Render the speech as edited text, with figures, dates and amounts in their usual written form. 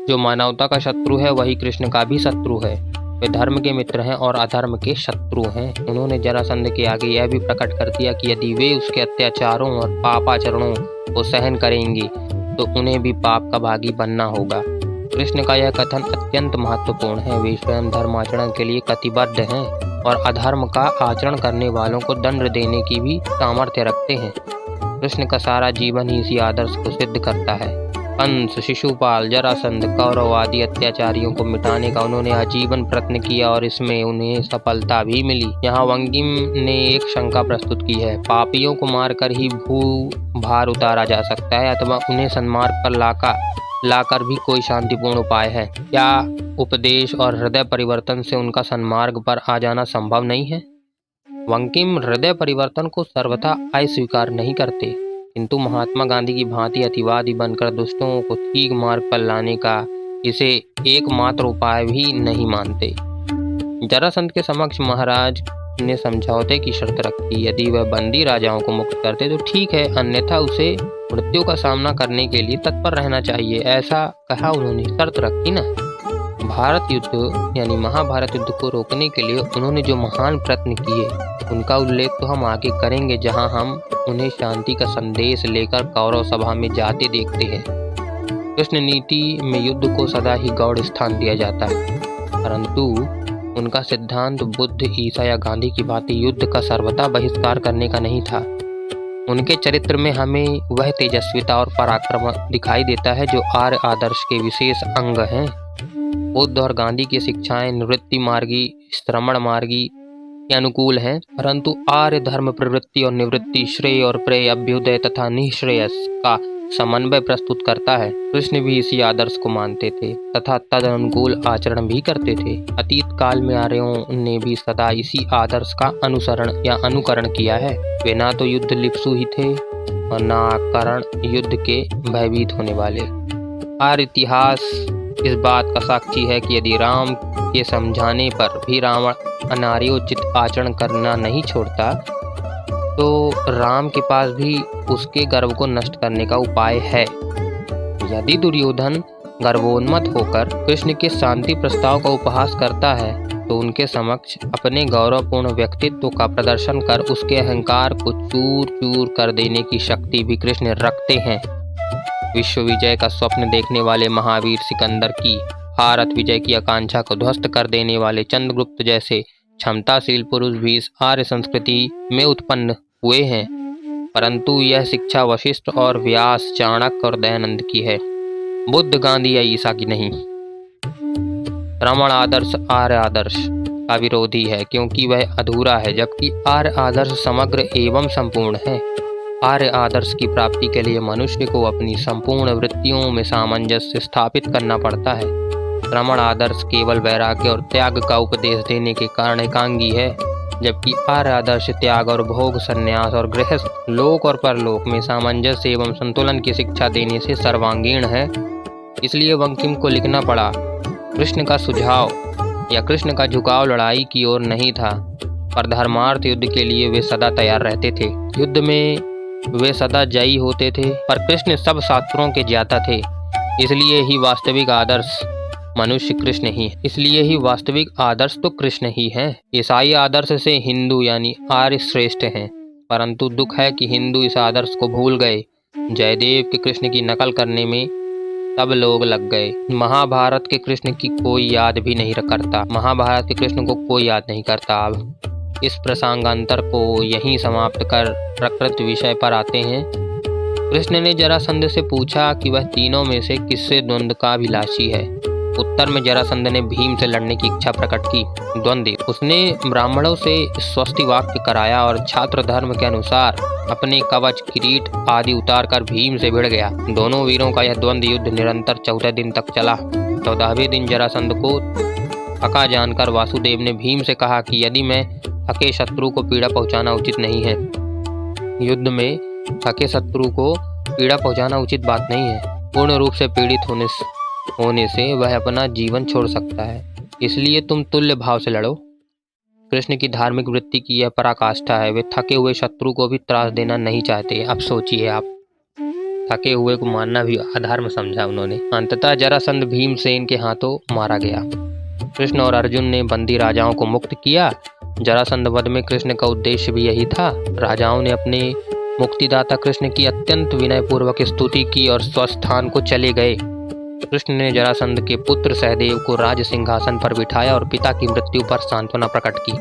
जो मानवता का शत्रु है वही कृष्ण का भी शत्रु है। वे धर्म के मित्र हैं और अधर्म के शत्रु हैं। उन्होंने जरासंध के आगे यह भी प्रकट कर दिया कि यदि वे उसके अत्याचारों और पापाचरणों को सहन करेंगे तो उन्हें भी पाप का भागी बनना होगा। कृष्ण का यह कथन अत्यंत महत्वपूर्ण है। वे स्वयं धर्माचरण के लिए कटिबद्ध हैं और अधर्म का आचरण करने वालों को दंड देने की भी सामर्थ्य रखते हैं। कृष्ण का सारा जीवन ही इसी आदर्श को सिद्ध करता है। कंस, शिशुपाल, जरासंध, कौरव आदि अत्याचारियों को मिटाने का उन्होंने आजीवन प्रयत्न किया और इसमें उन्हें सफलता भी मिली। यहाँ वंगिम ने एक शंका प्रस्तुत की है, पापियों को मारकर ही भू भार उतारा जा सकता है अथवा उन्हें सन्मार्ग पर लाकर भी कोई शांतिपूर्ण उपाय है? क्या उपदेश और हृदय परिवर्तन से उनका सन्मार्ग पर आ जाना संभव नहीं है? वंकिम हृदय परिवर्तन को सर्वथा अस्वीकार नहीं करते, किंतु महात्मा गांधी की भांति अतिवादी बनकर दुष्टों को ठीक मार्ग पर लाने का इसे एकमात्र उपाय भी नहीं मानते। जरासंध के समक्ष महाराज ने समझौते की शर्त रखी। यदि वह बंदी राजाओं को मुक्त करते तो ठीक है, अन्यथा उसे मृत्यु का सामना करने के लिए तत्पर रहना चाहिए, ऐसा कहा उन्होंने, शर्त रखी ना। भारत युद्ध यानी महाभारत युद्ध को रोकने के लिए उन्होंने जो महान प्रयत्न किए उनका उल्लेख तो हम आगे करेंगे, जहां हम उन्हें शांति का संदेश लेकर कौरव सभा में जाते देखते हैं। कृष्ण नीति में युद्ध को सदा ही गौड़ स्थान दिया जाता है, परंतु उनका सिद्धांत बुद्ध, ईसा या गांधी की भांति युद्ध का सर्वथा बहिष्कार करने का नहीं था। उनके चरित्र में हमें वह तेजस्विता और पराक्रम दिखाई देता है जो आर्य आदर्श के विशेष अंग हैं। बुद्ध और गांधी की शिक्षाएं निवृत्ति मार्गी, श्रमण मार्गी के अनुकूल हैं, परंतु आर्य धर्म प्रवृत्ति और निवृत्ति, श्रेय और प्रेय, अभ्युदय तथा निःश्रेयस का समन्वय प्रस्तुत करता है। कृष्ण भी इसी आदर्श को मानते थे तथा तद अनुकूल आचरण भी करते थे। अतीत काल में आर्यों ने भी सदा इसी आदर्श का अनुसरण या अनुकरण किया है। वे ना तो युद्ध लिप्सु ही थे और ना कारण युद्ध के भयभीत होने वाले। आर्य इतिहास इस बात का साक्षी है कि यदि राम के समझाने पर भी रावण अनार्योचित आचरण करना नहीं छोड़ता तो राम के पास भी उसके गर्व को नष्ट करने का उपाय है। यदि दुर्योधन गर्वोन्मत्त होकर कृष्ण के शांति प्रस्ताव का उपहास करता है तो उनके समक्ष अपने गौरवपूर्ण व्यक्तित्व का प्रदर्शन कर उसके अहंकार को चूर चूर कर देने की शक्ति भी कृष्ण रखते हैं। विश्व विजय का स्वप्न देखने वाले महावीर सिकंदर की, भारत विजय की आकांक्षा को ध्वस्त कर देने वाले चंद्रगुप्त जैसे क्षमताशील पुरुष भी इस आर्य संस्कृति में उत्पन्न हुए हैं, परंतु यह शिक्षा वशिष्ठ और व्यास, चाणक्य और दयानंद की है, बुद्ध, गांधी या ईसा की नहीं। रमण आदर्श आर्य आदर्श का विरोधी है क्योंकि वह अधूरा है, जबकि आर्य आदर्श समग्र एवं संपूर्ण है। आर्य आदर्श की प्राप्ति के लिए मनुष्य को अपनी संपूर्ण वृत्तियों में सामंजस्य स्थापित करना पड़ता है। रमण आदर्श केवल वैराग्य और त्याग का उपदेश देने के कारण एकांगी है, जबकि आर्य आदर्श त्याग और भोग, संन्यास और गृहस्थ, लोक और परलोक में सामंजस्य एवं संतुलन की शिक्षा देने से सर्वांगीण है। इसलिए बंकिम को लिखना पड़ा। कृष्ण का सुझाव या कृष्ण का झुकाव लड़ाई की ओर नहीं था, पर धर्मार्थ युद्ध के लिए वे सदा तैयार रहते थे। युद्ध में वे सदा जयी होते थे, पर कृष्ण सब शास्त्रों के ज्ञाता थे। इसलिए ही वास्तविक आदर्श मनुष्य कृष्ण ही है। इसलिए ही वास्तविक आदर्श तो कृष्ण ही है। ईसाई आदर्श से हिंदू यानी आर्य श्रेष्ठ हैं, परंतु दुख है कि हिंदू इस आदर्श को भूल गए। जयदेव के कृष्ण की नकल करने में सब लोग लग गए। महाभारत के कृष्ण की कोई याद भी नहीं करता। महाभारत के कृष्ण को कोई याद नहीं करता। अब इस प्रसंगांतर को यहीं समाप्त कर प्रकृत विषय पर आते हैं। कृष्ण ने जरासंध से पूछा कि वह तीनों में से किससे द्वंद्व का अभिलाषी है। उत्तर में जरासंध ने भीम से लड़ने की इच्छा प्रकट की। द्वंद्व उसने ब्राह्मणों से स्वस्ति वाक्य कराया और छात्र धर्म के अनुसार अपने कवच, किरीट आदि उतार कर भीम से भिड़ गया। दोनों वीरों का यह द्वंद्व युद्ध निरंतर 14 दिन तक चला। 14वें दिन जरासंध को थका जानकर वासुदेव ने भीम से कहा कि यदि मैं थके शत्रु को पीड़ा पहुंचाना उचित नहीं है। युद्ध में थके शत्रु को पीड़ा पहुंचाना उचित बात नहीं है। पूर्ण रूप से पीड़ित होने से वह अपना जीवन छोड़ सकता है, इसलिए तुम तुल्य भाव से लड़ो। कृष्ण की धार्मिक वृत्ति की यह पराकाष्ठा है। वे थके हुए शत्रु को भी त्रास देना नहीं चाहते। अब सोचिए आप, थके हुए को मारना भी अधर्म समझा उन्होंने। अंततः जरासंध भीमसेन के हाथों मारा गया। कृष्ण और अर्जुन ने बंदी राजाओं को मुक्त किया। जरासंध वध में कृष्ण का उद्देश्य भी यही था। राजाओं ने अपने मुक्तिदाता कृष्ण की अत्यंत विनयपूर्वक स्तुति की और स्वस्थान को चले गए। कृष्ण ने जरासंध के पुत्र सहदेव को राज सिंहासन पर बिठाया और पिता की मृत्यु पर सांत्वना प्रकट की।